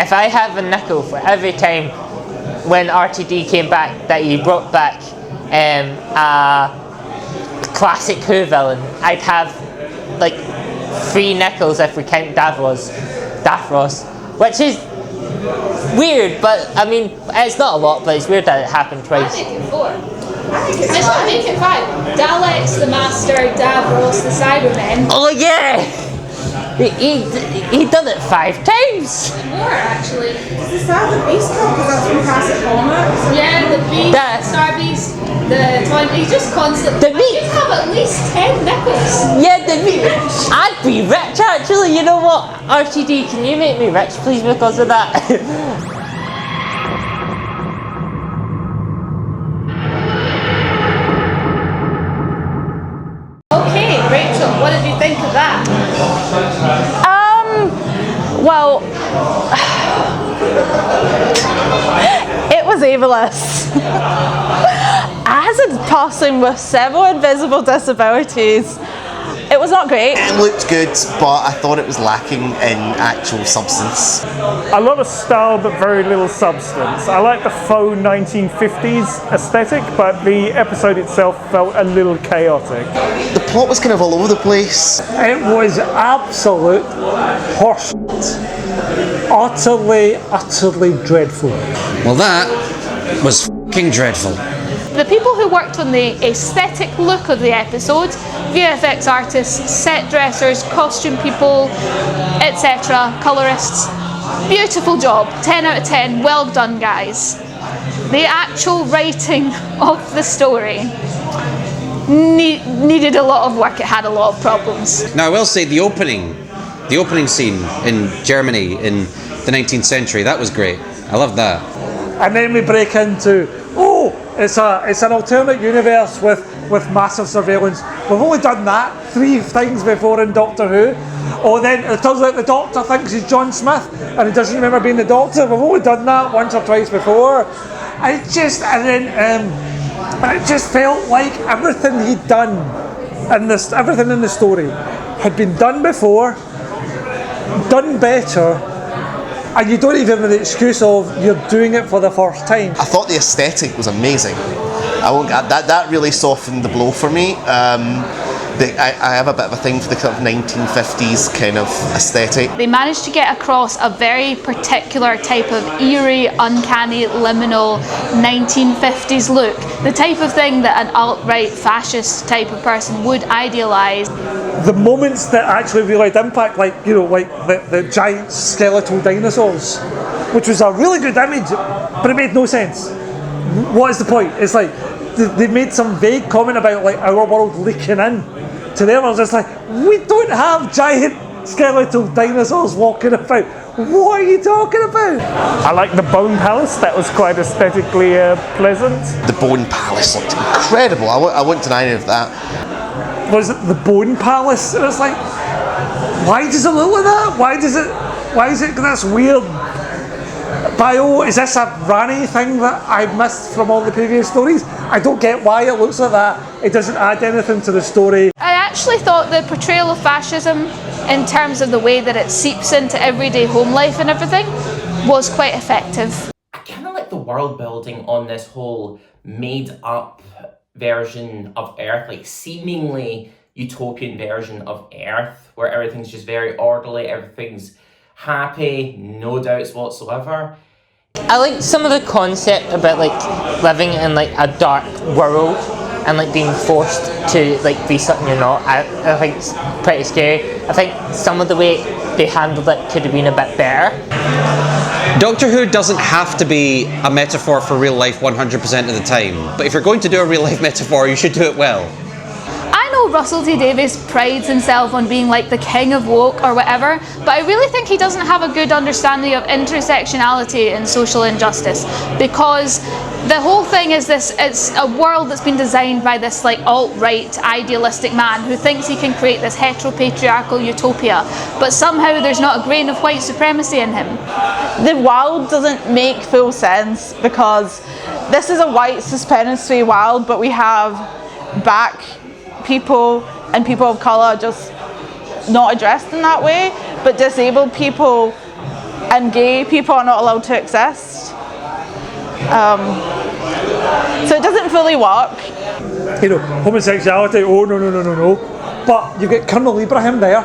if I have a nickel for every time when RTD came back that he brought back a classic Who villain, I'd have like 3 nickels if we count Davros, which is weird, but I mean it's not a lot, but it's weird that it happened twice. I think it's 4. I should make it 5. Daleks, the Master, Davros, the Cybermen. Oh yeah! He done it 5 times! More actually. Is that the Beast Cub? Because that's from Classic Comics. Yeah, the Beast, Star Beast, the Toy. He's just constant. The meat. He'd have at least 10 nickels. Yeah, the meat. I'd be rich actually. You know what? RTD, can you make me rich, please, because of that? Okay, Rachel, what did you think of that? Well, it was ableist. As a person with several invisible disabilities, it was not great. It looked good, but I thought it was lacking in actual substance. A lot of style, but very little substance. I like the faux 1950s aesthetic, but the episode itself felt a little chaotic. The plot was kind of all over the place. It was absolute horse. Utterly dreadful. Well, that was f***ing dreadful. The people who worked on the aesthetic look of the episode, VFX artists, set dressers, costume people, etc., colourists, beautiful job, 10 out of 10, well done guys. The actual writing of the story needed a lot of work, it had a lot of problems. Now I will say the opening scene in Germany in the 19th century, that was great. I loved that. And then we break into, it's an alternate universe with massive surveillance. We've only done that 3 things before in Doctor Who. Oh, then it turns out the Doctor thinks he's John Smith and he doesn't remember being the Doctor. We've only done that once or twice before. And it just felt like everything he'd done everything in the story had been done before, done better, and you don't even have the excuse of you're doing it for the first time. I thought the aesthetic was amazing. That really softened the blow for me. I have a bit of a thing for the kind of 1950s kind of aesthetic. They managed to get across a very particular type of eerie, uncanny, liminal 1950s look. The type of thing that an alt-right fascist type of person would idealise. The moments that actually really had impact, like the giant skeletal dinosaurs, which was a really good image, but it made no sense. What is the point? It's like they made some vague comment about like our world leaking in to them. I was just like, we don't have giant skeletal dinosaurs walking about. What are you talking about? I like the Bone Palace. That was quite aesthetically pleasant. The Bone Palace looked incredible. I wouldn't deny any of that. Was it the Bone Palace? It was like, why does it look like that? Why is it this weird bio? Is this a Rani thing that I missed from all the previous stories? I don't get why it looks like that. It doesn't add anything to the story. I actually thought the portrayal of fascism, in terms of the way that it seeps into everyday home life and everything, was quite effective. I kind of like the world building on this whole made up version of Earth, like seemingly utopian version of Earth, where everything's just very orderly, everything's happy, no doubts whatsoever. I like some of the concept about like living in like a dark world and like being forced to like be something you're not. I think it's pretty scary. I think some of the way they handled it could have been a bit better. Doctor Who doesn't have to be a metaphor for real life 100% of the time, but if you're going to do a real life metaphor, you should do it well. I know Russell T Davies prides himself on being like the king of woke or whatever, but I really think he doesn't have a good understanding of intersectionality and social injustice, because the whole thing is this, it's a world that's been designed by this like alt-right idealistic man who thinks he can create this heteropatriarchal utopia, but somehow there's not a grain of white supremacy in him. The world doesn't make full sense because this is a white supremacy world, but we have black people and people of colour just not addressed in that way, but disabled people and gay people are not allowed to exist. So it doesn't fully work. You know, homosexuality, oh no. But you get Colonel Ibrahim there,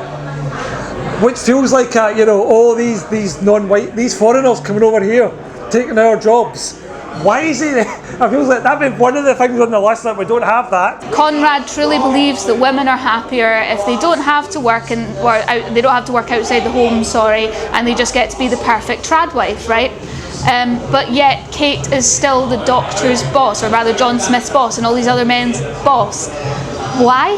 which feels like, you know, all these non-white, these foreigners coming over here, taking our jobs. Why is he there? I feel like that'd be one of the things on the list that we don't have that. Conrad truly believes that women are happier if they don't have to work they don't have to work outside the home, and they just get to be the perfect trad wife, right? But yet Kate is still the Doctor's boss, or rather John Smith's boss and all these other men's boss. Why?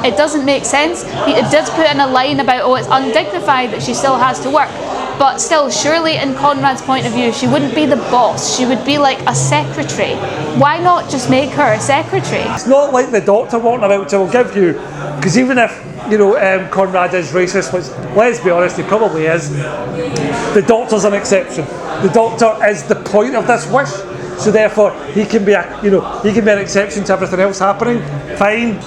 It doesn't make sense. It does put in a line about, oh, it's undignified that she still has to work. But still, surely in Conrad's point of view, she wouldn't be the boss. She would be like a secretary. Why not just make her a secretary? It's not like the Doctor wanting about to give you, because even if, you know, Conrad is racist, which, let's be honest, he probably is, the Doctor's an exception. The Doctor is the point of this wish, so therefore he can be an exception to everything else happening. Fine.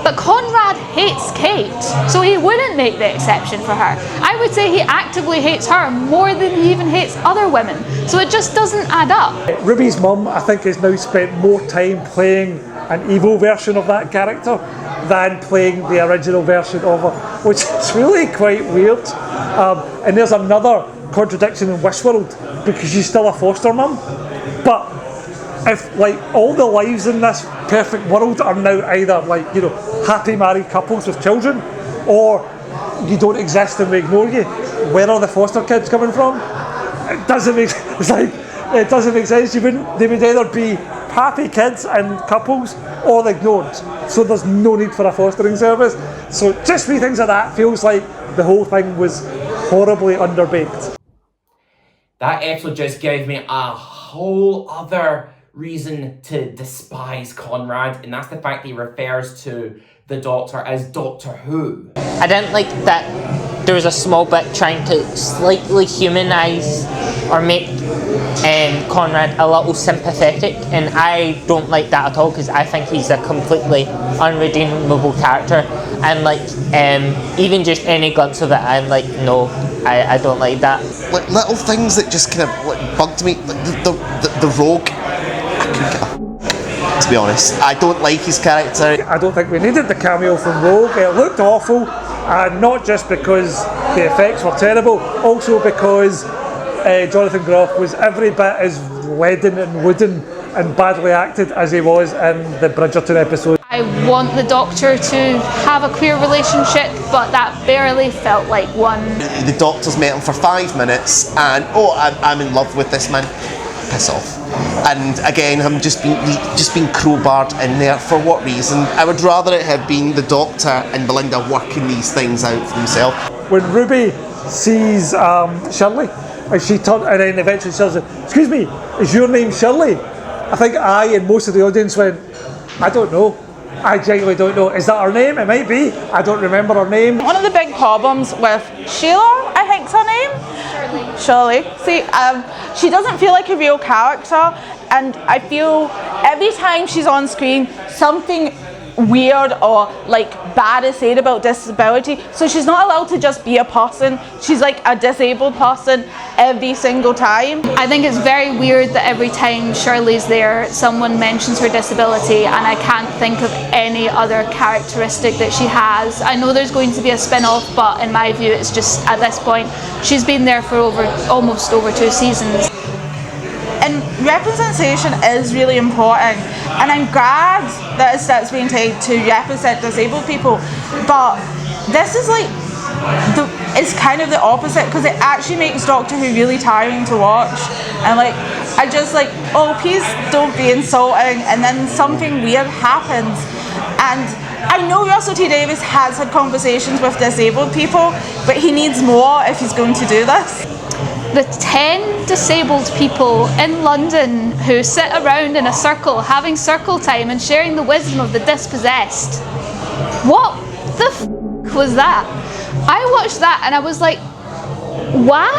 But Conrad hates Kate, so he wouldn't make the exception for her. I would say he actively hates her more than he even hates other women. So it just doesn't add up. Ruby's mum, I think, has now spent more time playing an evil version of that character than playing the original version of her, which is really quite weird. And there's another contradiction in Wishworld, because she's still a foster mum. But if, like, all the lives in this perfect world are now either, like, you know, happy married couples with children, or you don't exist and we ignore you, where are the foster kids coming from? It doesn't make sense. They would either be happy kids and couples or ignored. So there's no need for a fostering service. So just me things like that feels like the whole thing was horribly underbaked. That episode just gave me a whole other reason to despise Conrad, and that's the fact that he refers to the Doctor as Doctor Who. I didn't like that there was a small bit trying to slightly humanise or make Conrad a little sympathetic, and I don't like that at all, because I think he's a completely unredeemable character, and like even just any glimpse of it, I'm like, no, I don't like that. Like little things that just kind of like bugged me, like the rogue. To be honest, I don't like his character. I don't think we needed the cameo from Rogue. It looked awful, and not just because the effects were terrible, also because Jonathan Groff was every bit as leaden and wooden and badly acted as he was in the Bridgerton episode. I want the Doctor to have a queer relationship, but that barely felt like one. The Doctor's met him for 5 minutes, and I'm in love with this man. Piss off. And again, him just being crowbarred in there. For what reason? I would rather it have been the Doctor and Belinda working these things out for themselves. When Ruby sees Shirley, and then eventually says, "Excuse me, is your name Shirley?" I think I and most of the audience went, "I don't know. I genuinely don't know. Is that her name? It might be. I don't remember her name." One of the big problems with Sheila, I think's her name. Shirley. See, she doesn't feel like a real character, and I feel every time she's on screen, something weird or like bad is said about disability. So she's not allowed to just be a person. She's like a disabled person every single time. I think it's very weird that every time Shirley's there, someone mentions her disability, and I can't think of any other characteristic that she has. I know there's going to be a spin-off, but in my view, it's just, at this point, she's been there for almost over 2 seasons. And representation is really important, and I'm glad that it starts being taken to represent disabled people, but this is like it's kind of the opposite, because it actually makes Doctor Who really tiring to watch, and like I just like, oh, please don't be insulting, and then something weird happens. And I know Russell T Davies has had conversations with disabled people, but he needs more if he's going to do this. The 10 disabled people in London who sit around in a circle having circle time and sharing the wisdom of the dispossessed. What the f*** was that? I watched that and I was like, why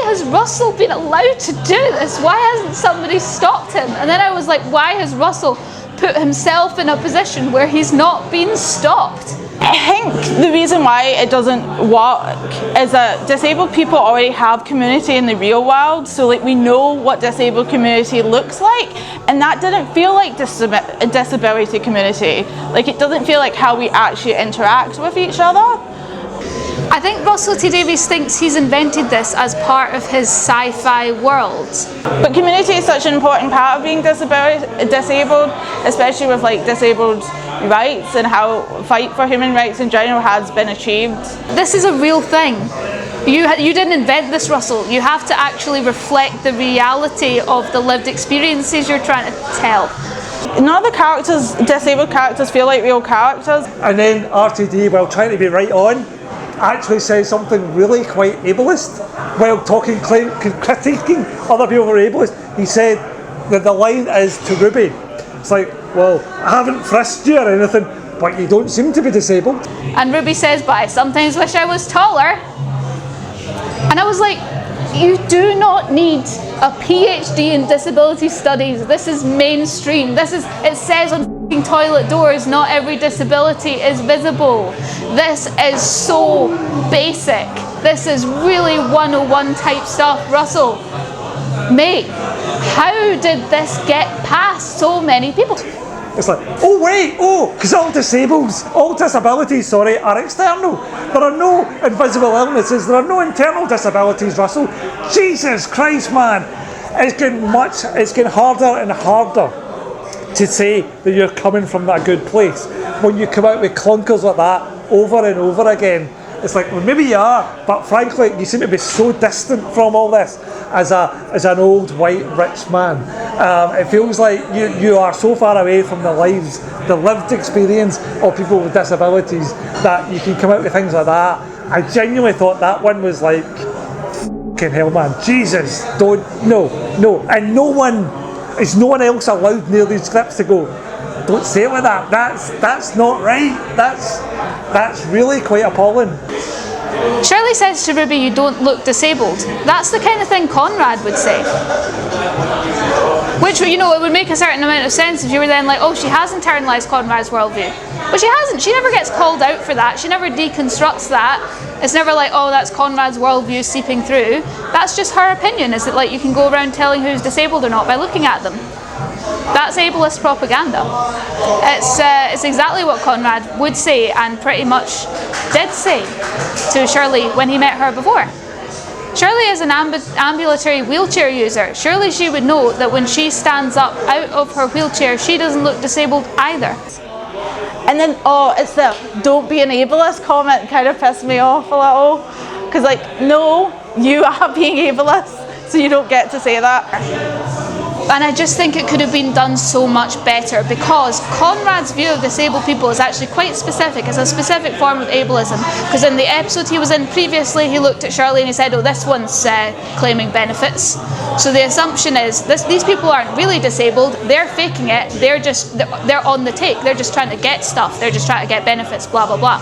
has Russell been allowed to do this? Why hasn't somebody stopped him? And then I was like, why has Russell put himself in a position where he's not been stopped? I think the reason why it doesn't work is that disabled people already have community in the real world, so like we know what disabled community looks like, and that didn't feel like a disability community. Like it doesn't feel like how we actually interact with each other. I think Russell T Davies thinks he's invented this as part of his sci-fi world. But community is such an important part of being disabled, especially with like disabled rights and how fight for human rights in general has been achieved. This is a real thing. You didn't invent this, Russell. You have to actually reflect the reality of the lived experiences you're trying to tell. None of the characters, disabled characters, feel like real characters. And then RTD, while trying to be right on, actually says something really quite ableist while critiquing other people who are ableist. He said that the line is to Ruby. It's like, well, I haven't frisked you or anything, but you don't seem to be disabled. And Ruby says, but I sometimes wish I was taller. And I was like, you do not need a PhD in disability studies. This is mainstream. It says on toilet doors, not every disability is visible. This is so basic. This is really 101 type stuff. Russell, mate, how did this get past so many people? It's like, because all disabilities, are external. There are no invisible illnesses, there are no internal disabilities, Russell. Jesus Christ, man. It's getting harder and harder to say that you're coming from that good place when you come out with clunkers like that over and over again. It's like, well, maybe you are, but frankly, you seem to be so distant from all this as an old white rich man. It feels like you are so far away from the lived experience of people with disabilities that you can come out with things like that. I genuinely thought that one was like, fucking hell, man, Jesus, no, and no one else allowed near these scripts to go, don't say it like that. That's not right. That's really quite appalling. Shirley says to Ruby, you don't look disabled. That's the kind of thing Conrad would say. Which, it would make a certain amount of sense if you were then like, oh, she has internalised Conrad's worldview. But she hasn't. She never gets called out for that. She never deconstructs that. It's never like, oh, that's Conrad's worldview seeping through. That's just her opinion. Is it like you can go around telling who's disabled or not by looking at them? That's ableist propaganda. It's exactly what Conrad would say and pretty much did say to Shirley when he met her before. Shirley is an ambulatory wheelchair user. Surely she would know that when she stands up out of her wheelchair, she doesn't look disabled either. And then, it's the don't be an ableist comment kind of pissed me off a little. Because like, no, you are being ableist, so you don't get to say that. And I just think it could have been done so much better because Conrad's view of disabled people is actually quite specific. It's a specific form of ableism. Because in the episode he was in previously, he looked at Shirley and he said, oh, this one's claiming benefits. So the assumption is these people aren't really disabled, they're faking it, they're on the take, they're just trying to get stuff, they're just trying to get benefits, blah, blah, blah.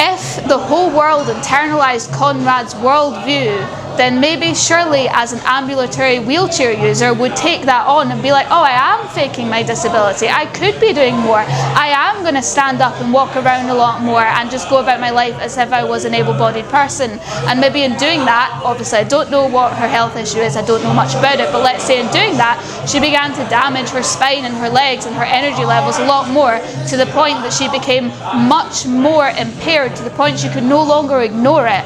If the whole world internalised Conrad's worldview, then maybe Shirley, as an ambulatory wheelchair user, would take that on and be like, oh, I am faking my disability. I could be doing more. I am going to stand up and walk around a lot more and just go about my life as if I was an able-bodied person. And maybe in doing that, obviously I don't know what her health issue is, I don't know much about it, but let's say in doing that, she began to damage her spine and her legs and her energy levels a lot more to the point that she became much more impaired, to the point she could no longer ignore it.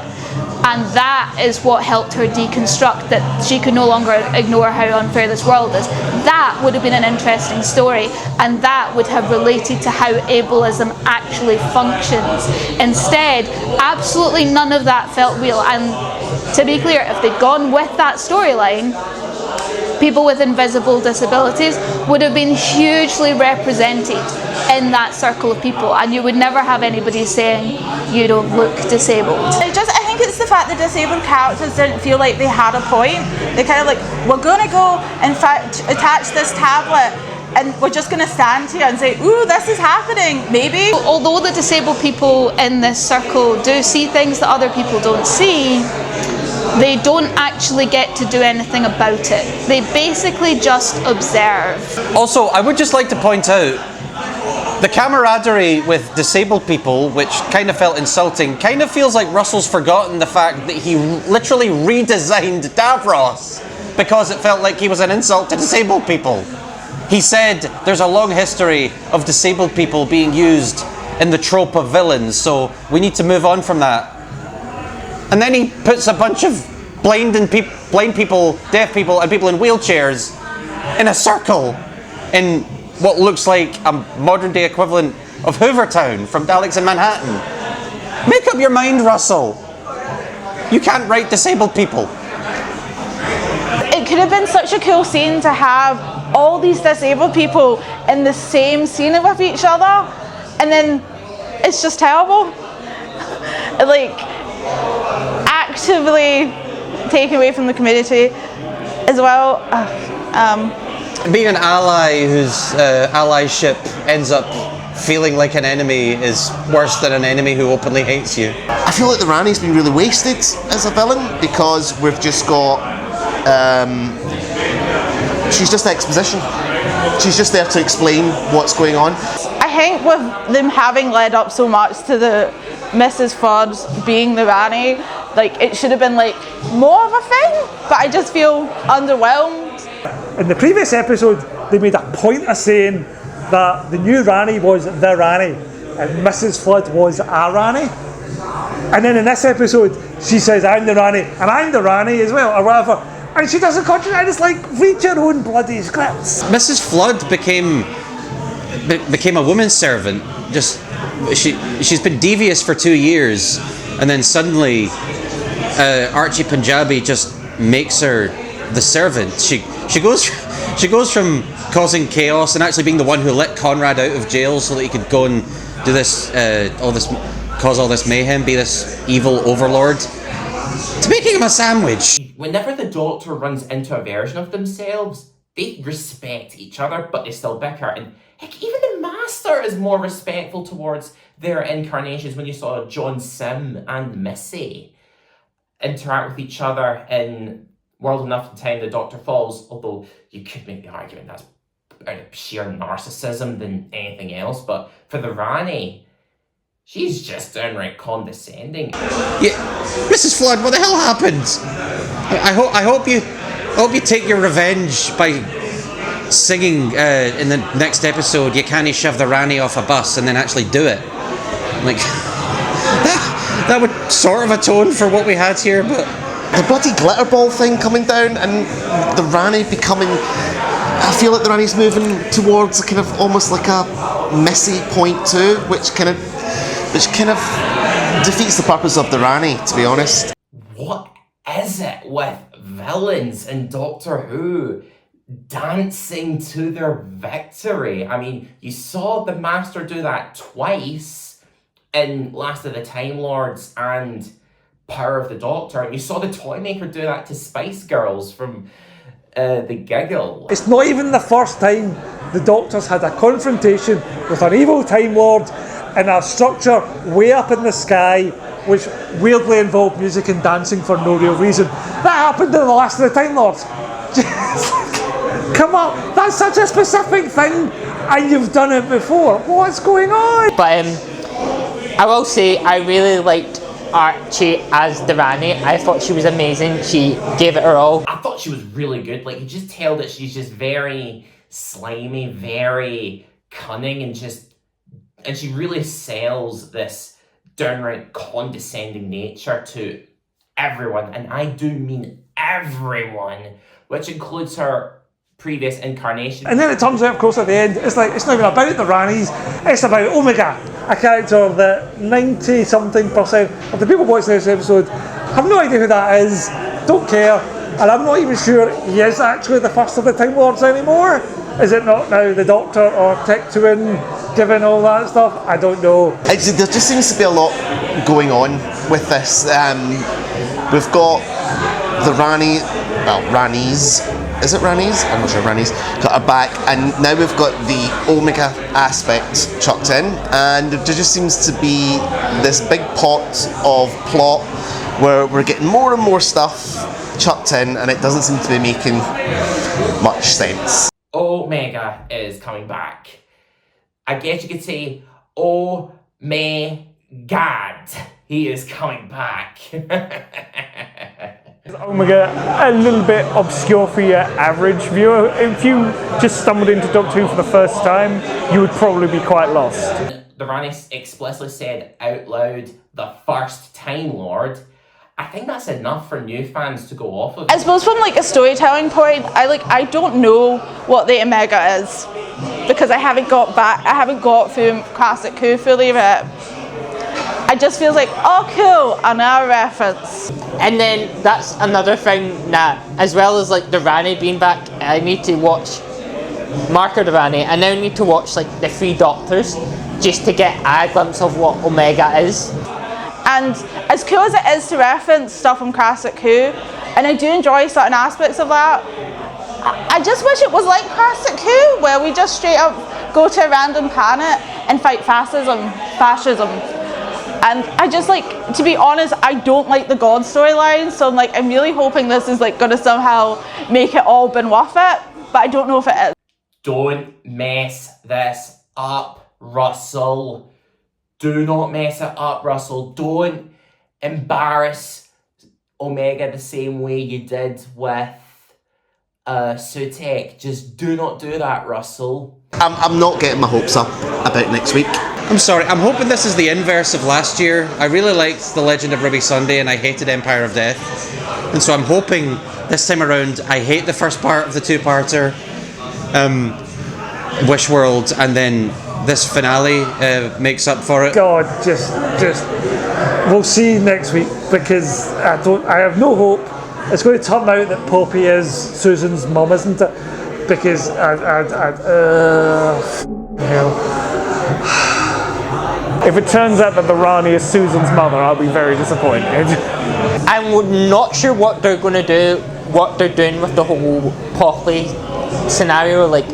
And that is what helped her deconstruct that she could no longer ignore how unfair this world is. That would have been an interesting story, and that would have related to how ableism actually functions. Instead, absolutely none of that felt real. And to be clear, if they'd gone with that storyline, people with invisible disabilities would have been hugely represented in that circle of people, and you would never have anybody saying you don't look disabled. I think it's the fact that disabled characters didn't feel like they had a point. They kind of like, we're going to go and attach this tablet and we're just going to stand here and say, ooh, this is happening, maybe. Although the disabled people in this circle do see things that other people don't see, they don't actually get to do anything about it. They basically just observe. Also, I would just like to point out The camaraderie with disabled people, which kind of felt insulting, kind of feels like Russell's forgotten the fact that he literally redesigned Davros because it felt like he was an insult to disabled people. He said there's a long history of disabled people being used in the trope of villains, so we need to move on from that. And then he puts a bunch of blind people, deaf people, and people in wheelchairs in a circle in what looks like a modern day equivalent of Hoovertown from Daleks in Manhattan. Make up your mind, Russell. You can't write disabled people. It could have been such a cool scene to have all these disabled people in the same scene with each other, and then it's just terrible. Like, actively taken away from the community as well. Being an ally whose allyship ends up feeling like an enemy is worse than an enemy who openly hates you. I feel like the Rani's been really wasted as a villain because we've just got she's just exposition. She's just there to explain what's going on. I think with them having led up so much to the Mrs. Ford's being the Rani, like, it should have been like more of a thing, but I just feel underwhelmed. In the previous episode, they made a point of saying that the new Rani was the Rani and Mrs. Flood was a Rani. And then in this episode, she says, I'm the Rani and I'm the Rani as well, or whatever. And she doesn't contradict. It's like, read your own bloody scripts. Mrs. Flood became a woman's servant. Just she's been devious for 2 years, and then suddenly Archie Punjabi just makes her the servant. She goes from causing chaos and actually being the one who let Conrad out of jail so that he could go and do this cause all this mayhem, be this evil overlord, to making him a sandwich. Whenever the Doctor runs into a version of themselves, they respect each other, but they still bicker. And heck, even the Master is more respectful towards their incarnations. When you saw John Sim and Missy interact with each other in World Enough in Time, the Doctor Falls, although you could make the argument that's out of sheer narcissism than anything else, but for the Rani, she's just downright condescending. Yeah, Mrs. Flood, what the hell happened? I hope you take your revenge by singing in the next episode, You Can't Shove the Rani Off a Bus, and then actually do it. Like, that would sort of atone for what we had here, but The bloody glitter ball thing coming down and the Rani becoming, I feel like the Rani's moving towards a kind of almost like a Missy point too, which kind of defeats the purpose of the Rani, to be honest. What is it with villains in Doctor Who dancing to their victory? I mean, you saw the Master do that twice in Last of the Time Lords and Power of the Doctor, and you saw the Toymaker do that to Spice Girls from The Giggle. It's not even the first time the Doctor's had a confrontation with an evil Time Lord in a structure way up in the sky, which weirdly involved music and dancing for no real reason. That happened in the Last of the Time Lords. Come on, that's such a specific thing, and you've done it before. What's going on? But I will say, I really liked Archie as the Rani. I thought she was amazing. She gave it her all. I thought she was really good. Like, you just tell that she's just very slimy, very cunning, and she really sells this downright condescending nature to everyone, and I do mean everyone, which includes her previous incarnation. And then it turns out, of course, at the end, it's like, it's not even about the Ranis, it's about Omega, a character that 90-something% of the people watching this episode have no idea who that is, don't care, and I'm not even sure he is actually the first of the Time Lords anymore. Is it not now the Doctor or Tectuan given all that stuff? I don't know. There just seems to be a lot going on with this. We've got the Ranis. Is it Ranis? I'm not sure. Ranis got her back, and now we've got the Omega aspect chucked in, and there just seems to be this big pot of plot where we're getting more and more stuff chucked in, and it doesn't seem to be making much sense. Omega is coming back. I guess you could say, oh my God, he is coming back. Omega, a little bit obscure for your average viewer. If you just stumbled into Doctor Who for the first time, you would probably be quite lost. The Rani explicitly said out loud, the first Time Lord. I think that's enough for new fans to go off of. I suppose from like a storytelling point, I don't know what the Omega is because I haven't got through Classic Who fully yet. I just feels like, oh cool, another reference. And then that's another thing that, as well as like the Rani being back, I need to watch Marker the Rani. I now need to watch like the 3 Doctors just to get a glimpse of what Omega is. And as cool as it is to reference stuff from Classic Who, and I do enjoy certain aspects of that, I just wish it was like Classic Who, where we just straight up go to a random planet and fight fascism. And I just like, to be honest, I don't like the God storyline, so I'm really hoping this is like gonna somehow make it all been worth it, but I don't know if it is. Don't mess this up, Russell. Do not mess it up, Russell. Don't embarrass Omega the same way you did with Sutek. Just do not do that, Russell. I'm not getting my hopes up about next week. I'm sorry, I'm hoping this is the inverse of last year. I really liked The Legend of Ruby Sunday and I hated Empire of Death. And so I'm hoping this time around I hate the first part of the 2-parter, Wish World, and then this finale makes up for it. God, just we'll see next week because I have no hope. It's going to turn out that Poppy is Susan's mum, isn't it? Because hell. If it turns out that the Rani is Susan's mother, I'll be very disappointed. I'm not sure what they're going to do, what they're doing with the whole Poppy scenario. Like,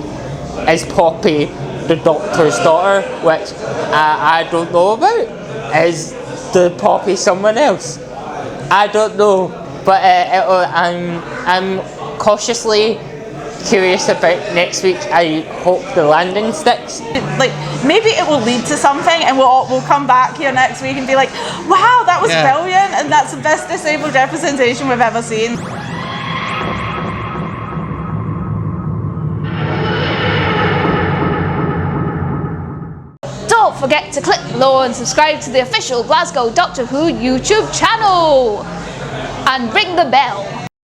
is Poppy the Doctor's daughter, which I don't know about? Is the Poppy someone else? I don't know, but I'm cautiously curious about next week. I hope the landing sticks. Like, maybe it will lead to something and we'll come back here next week and be like, wow, that was brilliant, and that's the best disabled representation we've ever seen. Don't forget to click below and subscribe to the official Glasgow Doctor Who YouTube channel. And ring the bell.